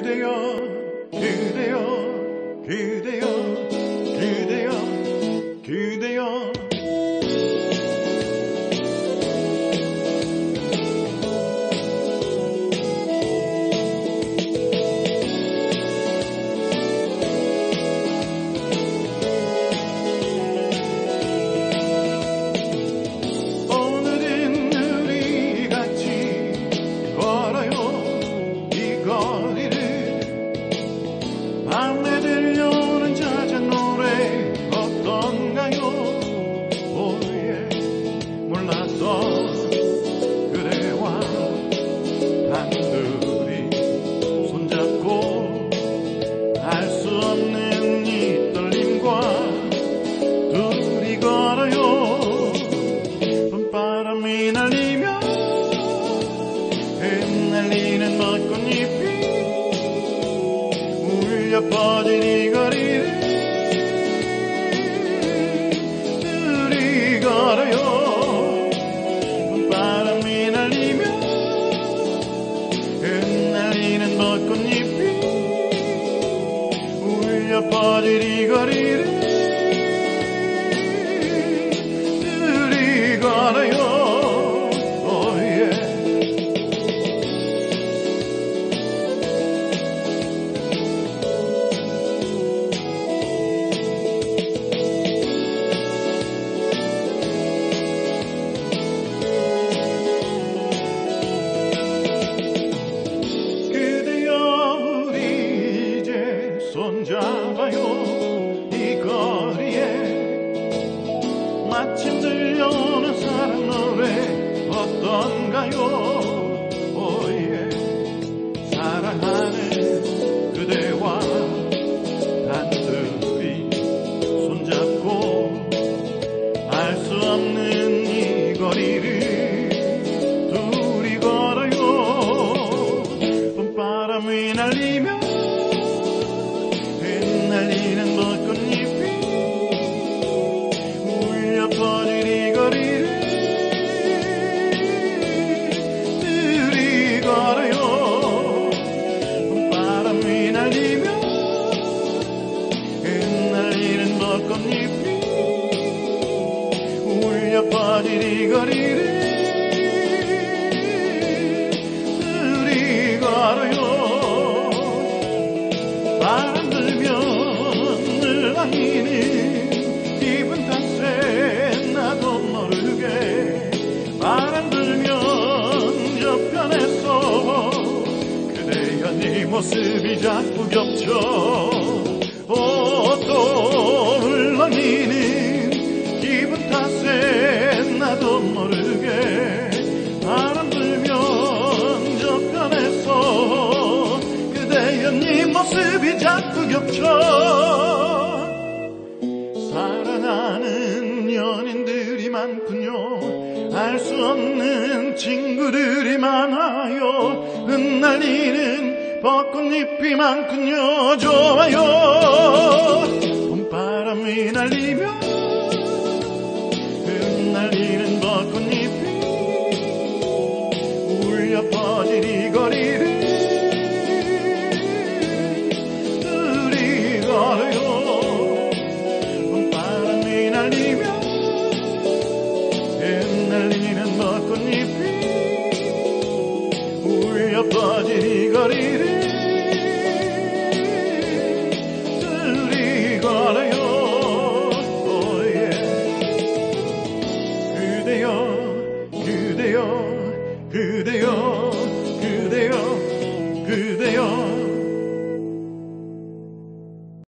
그대여 그대여 그대여 그대여 그대여 오늘은 우리 같이 걸어요 이 거리를 밤에 들려오는 잦은 노래 어떤가요 오예 몰랐던 그대와 단둘이 손잡고 알 수 없는 이 떨림과 둘이 걸어요 봄바람이 날리며 흩날리는 벚꽃잎이 울려 퍼진 이 거리를 둘이 걸어요 봄바람이 날리며 흩날리는 벚꽃잎이 울려 퍼진 이 거리를 둘이 걸어요 손잡아요 이 거리에 마침 들려오는 사랑 노래 어떤가요 오예 사랑하는 그대와 단둘이 손잡고 알 수 없는 이 거리를 둘이 걸어요 봄바람이 날리며 흩날리는 벚꽃잎이 울려 퍼진 이 거리를 둘이 걸어요 봄바람이 날리며 흩날리는 벚꽃잎이 울려 퍼진 이 거리를 둘이 걸어요 바람 불면 늘어지는 기분 탓에 나도 모르게 바람 불면 저편에서 그대여 네 모습이 자꾸 겹쳐 또 흘러니는 기분 탓에 나도 모르게 바람 불면 저편에서 그대여 네 모습이 자꾸 겹쳐 사랑하는 연인들이 많군요 알 수 없는 친구들이 많아요 흩날리는 벚꽃잎이 많군요 좋아요 봄바람이 날리며 흩날리는 벚꽃잎이 울려 퍼진 이 거리를 봄바람이 날리며 흩날리는 벚꽃잎이 울려 퍼진 이 거리를 둘이 걸어요 그대여 그대여 그대여 그대여 그대여